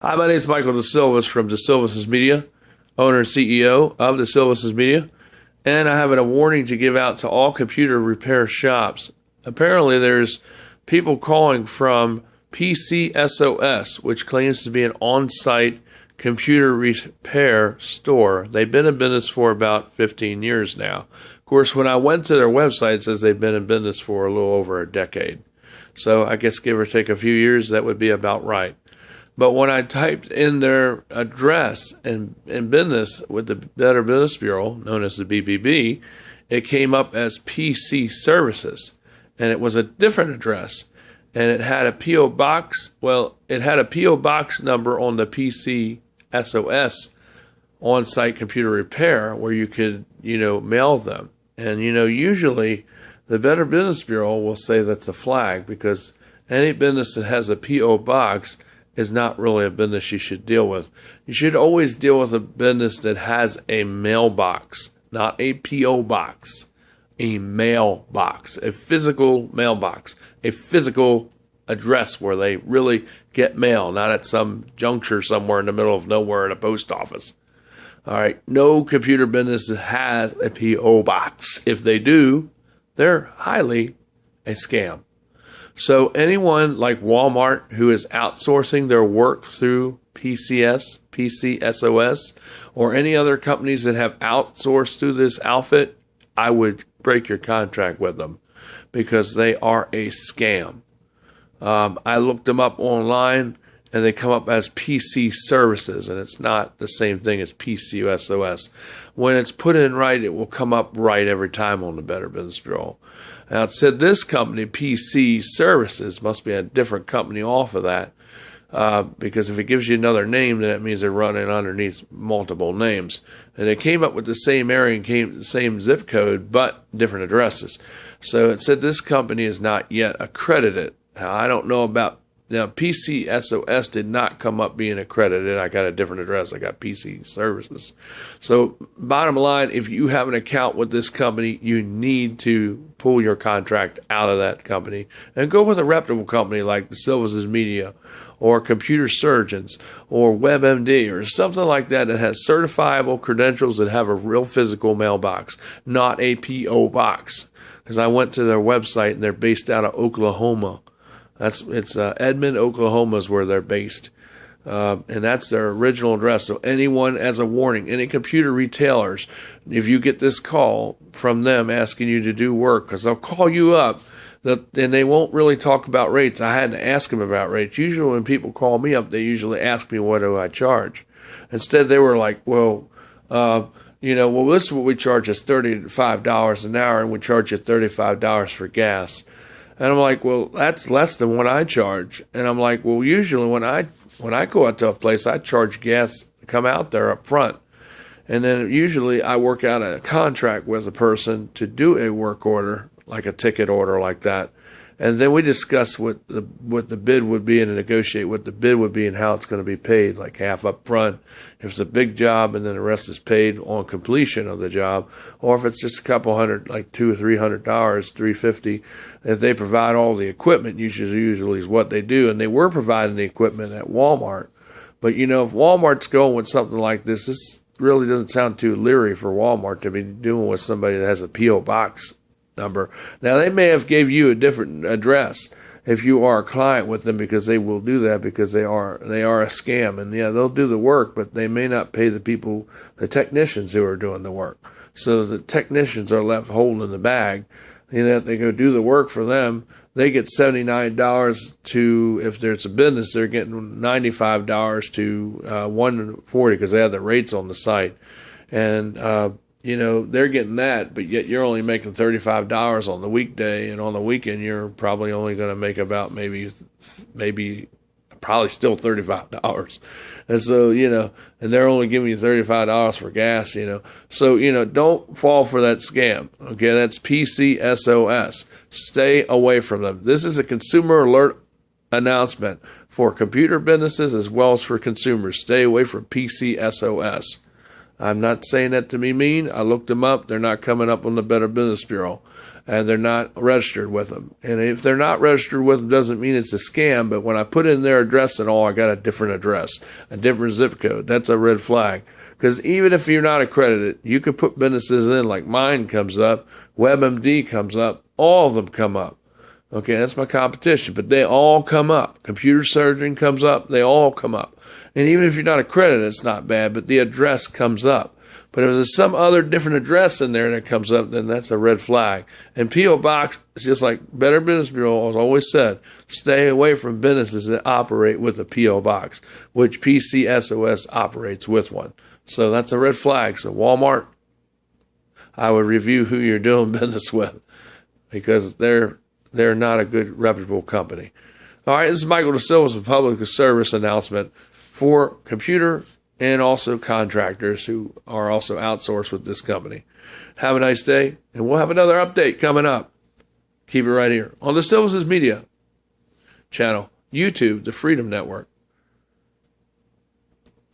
Hi, my name is Michael DeSilvis from DeSilvis MEDIA, owner and CEO of DeSilvis MEDIA, and I have a warning to give out to all computer repair shops. Apparently, there's people calling from PC SOS, which claims to be an on-site computer repair store. They've been in business for about 15 years now. Of course, when I went to their website, it says they've been in business for a little over a decade. So I guess give or take a few years, that would be about right. But when I typed in their address in business with the Better Business Bureau, known as the BBB, it came up as PC Services. And it was a different address. And it had a P.O. box. Well, it had a P.O. box number on the PC SOS on-site computer repair where you could, mail them. And, usually the Better Business Bureau will say that's a flag because any business that has a P.O. box is not really a business you should deal with. You should always deal with a business that has a mailbox, not a P.O. box, a mailbox, a physical mailbox, a physical address where they really get mail, not at some juncture somewhere in the middle of nowhere at a post office. All right, no computer business has a P.O. box. If they do, they're highly a scam. So anyone like Walmart who is outsourcing their work through PC SOS, or any other companies that have outsourced through this outfit, I would break your contract with them because they are a scam. I looked them up online and they come up as PC Services, and it's not the same thing as PC SOS. When it's put in right, it will come up right every time on the Better Business Bureau. Now, it said this company, PC Services, must be a different company off of that, because if it gives you another name, then it means they're running underneath multiple names. And they came up with the same area and the same zip code, but different addresses. So it said this company is not yet accredited. Now, I don't know about... Now, PC SOS did not come up being accredited. I got a different address. I got PC Services. So, bottom line, if you have an account with this company, you need to pull your contract out of that company and go with a reputable company like DeSilvis MEDIA or Computer Surgeons or WebMD or something like that that has certifiable credentials that have a real physical mailbox, not a P.O. box. Because I went to their website and they're based out of Oklahoma. It's Edmond, Oklahoma is where they're based. And that's their original address. So anyone, as a warning, any computer retailers, if you get this call from them asking you to do work, because they'll call you up, and they won't really talk about rates. I had to ask them about rates. Usually when people call me up, they usually ask me, what do I charge? Instead, they were like, this is what we charge is $35 an hour, and we charge you $35 for gas. And I'm like, well, that's less than what I charge. And I'm like, well, usually when I go out to a place, I charge gas to come out there up front. And then usually I work out a contract with a person to do a work order, like a ticket order like that. And then we discuss what the bid would be and negotiate what the bid would be and how it's going to be paid, like half up front if it's a big job, and then the rest is paid on completion of the job. Or if it's just a couple hundred, like $200 or $300, $350, if they provide all the equipment, usually is what they do. And they were providing the equipment at Walmart. But, if Walmart's going with something like this really doesn't sound too leery for Walmart to be doing with somebody that has a P.O. box number. Now, they may have gave you a different address if you are a client with them, because they will do that because they are a scam. And yeah, they'll do the work, but they may not pay the technicians who are doing the work. So the technicians are left holding the bag. They go do the work for them. They get $79 to, if there's a business, they're getting $95 to $140 because they have the rates on the site. And they're getting that, but yet you're only making $35 on the weekday, and on the weekend you're probably only going to make about maybe probably still $35. And so, and they're only giving you $35 for gas, So, don't fall for that scam. Okay, that's PC SOS. Stay away from them. This is a consumer alert announcement for computer businesses as well as for consumers. Stay away from PC SOS. I'm not saying that to be mean. I looked them up. They're not coming up on the Better Business Bureau. and they're not registered with them. And if they're not registered with them, doesn't mean it's a scam. But when I put in their address and all, I got a different address, a different zip code. That's a red flag. Because even if you're not accredited, you can put businesses in, like mine comes up, WebMD comes up, all of them come up. Okay, that's my competition, but they all come up. Computer surgeon comes up, they all come up. And even if you're not accredited, it's not bad, but the address comes up. But if there's some other different address in there that comes up, then that's a red flag. And P.O. Box is just like Better Business Bureau has always said, stay away from businesses that operate with a P.O. Box, which PC SOS operates with one. So that's a red flag. So Walmart, I would review who you're doing business with, because they're not a good, reputable company. All right, this is Michael DeSilvis with public service announcement for computer and also contractors who are also outsourced with this company. Have a nice day, and we'll have another update coming up. Keep it right here on DeSilvis Media channel, YouTube, the Freedom Network.